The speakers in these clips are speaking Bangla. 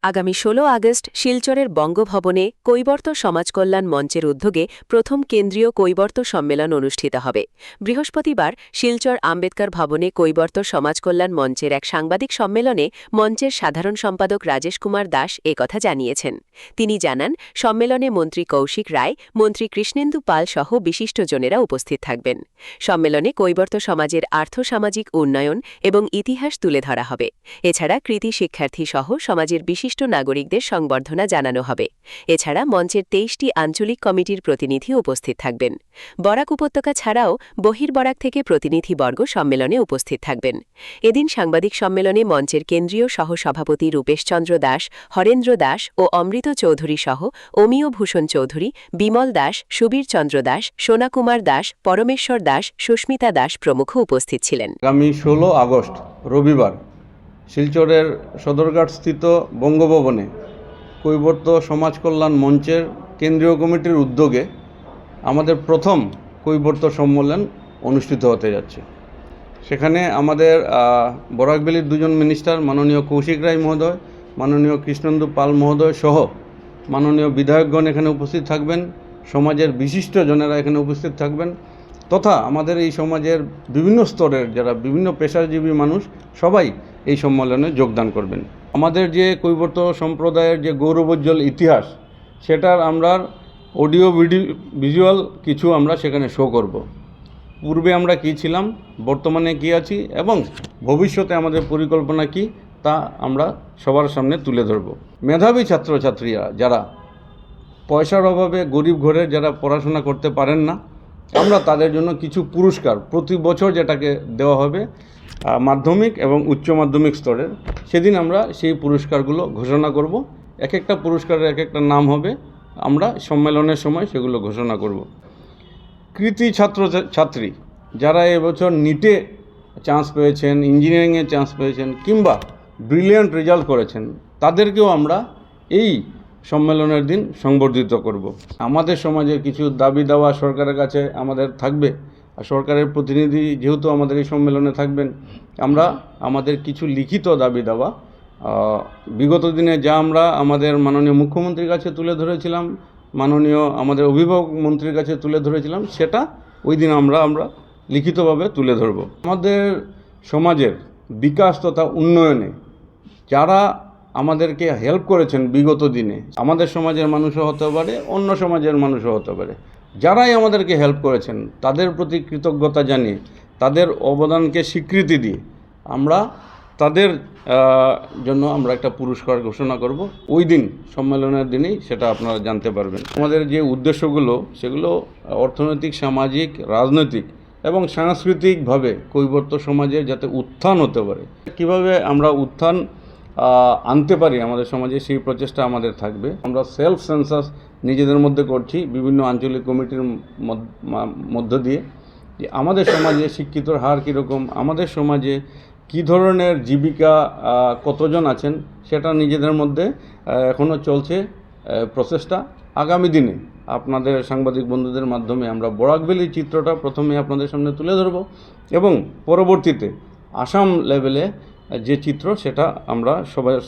আগামী ১৬ আগস্ট শিলচরের বঙ্গভবনে কৈবর্ত সমাজকল্যাণ মঞ্চের উদ্যোগে প্রথম কেন্দ্রীয় কৈবর্ত সম্মেলন অনুষ্ঠিত হবে। বৃহস্পতিবার শিলচর আম্বেদকর ভবনে কৈবর্ত সমাজকল্যাণ মঞ্চের এক সাংবাদিক সম্মেলনে মঞ্চের সাধারণ সম্পাদক রাজেশ কুমার দাস একথা জানিয়েছেন। তিনি জানান, সম্মেলনে মন্ত্রী কৌশিক রায়, মন্ত্রী কৃষ্ণেন্দু পাল সহ বিশিষ্টজনেরা উপস্থিত থাকবেন। সম্মেলনে কৈবর্ত সমাজের আর্থসামাজিক উন্নয়ন এবং ইতিহাস তুলে ধরা হবে। এছাড়া কৃতি শিক্ষার্থী সহ সমাজের বিশিষ্ট নাগরিকদের সংবর্ধনা জানানো হবে। এছাড়া মঞ্চের ২৩টি আঞ্চলিক কমিটির প্রতিনিধি উপস্থিত থাকবেন। বরাক উপত্যকা ছাড়াও বহির্বরাক থেকে প্রতিনিধিবর্গ সম্মেলনে উপস্থিত থাকবেন। এদিন সাংবাদিক সম্মেলনে মঞ্চের কেন্দ্রীয় সহসভাপতি রূপেশচন্দ্র দাস, হরেন্দ্র দাস ও অমৃত চৌধুরী সহ অমিয় ভূষণ চৌধুরী, বিমল দাস, সুবীর চন্দ্র দাস, সোনা কুমার দাস, পরমেশ্বর দাস, সুস্মিতা দাস প্রমুখ উপস্থিত ছিলেন। আগামী ১৬ আগস্ট রবিবার শিলচরের সদরঘাটস্থিত বঙ্গভবনে কৈবর্ত সমাজ কল্যাণ মঞ্চের কেন্দ্রীয় কমিটির উদ্যোগে আমাদের প্রথম কৈবর্ত সম্মেলন অনুষ্ঠিত হতে যাচ্ছে। সেখানে আমাদের বরাকভ্যালির দুজন মিনিস্টার, মাননীয় কৌশিক রায় মহোদয়, মাননীয় কৃষ্ণেন্দু পাল মহোদয় সহ মাননীয় বিধায়কগণ এখানে উপস্থিত থাকবেন। সমাজের বিশিষ্ট জনেরা এখানে উপস্থিত থাকবেন তথা আমাদের এই সমাজের বিভিন্ন স্তরের যারা বিভিন্ন পেশাজীবী মানুষ সবাই এই সম্মেলনে যোগদান করবেন। আমাদের যে কৈবর্ত সম্প্রদায়ের যে গৌরবোজ্জ্বল ইতিহাস, সেটার আমরা অডিও ভিজুয়াল কিছু আমরা সেখানে শো করব। পূর্বে আমরা কী ছিলাম, বর্তমানে কী আছি এবং ভবিষ্যতে আমাদের পরিকল্পনা কী তা আমরা সবার সামনে তুলে ধরব। মেধাবী ছাত্রছাত্রীরা যারা পয়সার অভাবে গরিব ঘরের যারা পড়াশোনা করতে পারেন না, আমরা তাদের জন্য কিছু পুরস্কার প্রতি বছর যেটাকে দেওয়া হবে মাধ্যমিক এবং উচ্চ মাধ্যমিক স্তরের, সেদিন আমরা সেই পুরস্কারগুলো ঘোষণা করব। এক একটা পুরস্কারের এক একটা নাম হবে, আমরা সম্মেলনের সময় সেগুলো ঘোষণা করব। কৃতি ছাত্রছাত্রী যারা এবছর নিটে চান্স পেয়েছেন, ইঞ্জিনিয়ারিংয়ে চান্স পেয়েছেন কিংবা ব্রিলিয়ান্ট রেজাল্ট করেছেন, তাদেরকেও আমরা এই সম্মেলনের দিন সংবর্ধিত করব। আমাদের সমাজের কিছু দাবি দাওয়া সরকারের কাছে আমাদের থাকবে, আর সরকারের প্রতিনিধি যেহেতু আমাদের এই সম্মেলনে থাকবেন, আমরা আমাদের কিছু লিখিত দাবি দাওয়া বিগত দিনে যা আমরা আমাদের মাননীয় মুখ্যমন্ত্রীর কাছে তুলে ধরেছিলাম, মাননীয় আমাদের অভিভাবক মন্ত্রীর কাছে তুলে ধরেছিলাম, সেটা ওই দিন আমরা লিখিতভাবে তুলে ধরব। আমাদের সমাজের বিকাশ তথা উন্নয়নে যারা আমাদেরকে হেল্প করেছেন বিগত দিনে, আমাদের সমাজের মানুষও হতে পারে, অন্য সমাজের মানুষও হতে পারে, যারাই আমাদেরকে হেল্প করেছেন তাদের প্রতি কৃতজ্ঞতা জানিয়ে তাদের অবদানকে স্বীকৃতি দিয়ে আমরা তাদের জন্য আমরা একটা পুরস্কার ঘোষণা করব। ওই দিন সম্মেলনের দিনেই সেটা আপনারা জানতে পারবেন। আমাদের যে উদ্দেশ্যগুলো সেগুলো অর্থনৈতিক, সামাজিক, রাজনৈতিক এবং সাংস্কৃতিকভাবে কৈবর্ত সমাজের যাতে উত্থান হতে পারে, কীভাবে আমরা উত্থান আনতে পারি আমাদের সমাজে, সেই প্রচেষ্টা আমাদের থাকবে। আমরা সেলফ সেন্সাস নিজেদের মধ্যে করছি বিভিন্ন আঞ্চলিক কমিটির মধ্য দিয়ে, যে আমাদের সমাজে শিক্ষিতর হার কীরকম, আমাদের সমাজে কী ধরনের জীবিকা কতজন আছেন, সেটা নিজেদের মধ্যে এখনও চলছে প্রচেষ্টা। আগামী দিনে আপনাদের সাংবাদিক বন্ধুদের মাধ্যমে আমরা বরাকভ্যালির চিত্রটা প্রথমে আপনাদের সামনে তুলে ধরব এবং পরবর্তীতে আসাম লেভেলে যে চিত্র সেটা আমরা সবার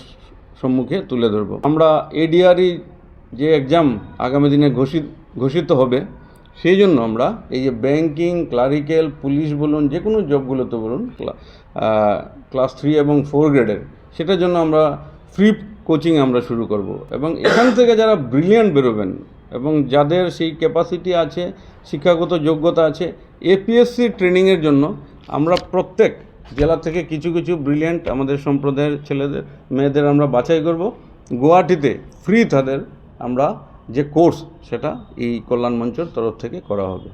সম্মুখে তুলে ধরব। আমরা এডিআরই যে এক্সাম আগামী দিনে ঘোষিত হবে, সেই জন্য আমরা এই যে ব্যাংকিং, ক্লারিক্যাল, পুলিশ বলুন, যে কোনো জবগুলোতে বলুন, ক্লাস 3 এবং 4 গ্রেডের, সেটার জন্য আমরা ফ্রি কোচিং আমরা শুরু করব। এবং এখান থেকে যারা ব্রিলিয়ান্ট বেরোবেন এবং যাদের সেই ক্যাপাসিটি আছে, শিক্ষাগত যোগ্যতা আছে, এপিএসসি ট্রেনিংয়ের জন্য আমরা প্রত্যেক জেলা থেকে কিছু কিছু ব্রিলিয়ান্ট আমাদের সম্প্রদায়ের ছেলেদের মেয়েদের আমরা বাছাই করব। গুয়াহাটিতে ফ্রি তাদের আমরা যে কোর্স সেটা এই কল্যাণ মঞ্চের তরফ থেকে করা হবে।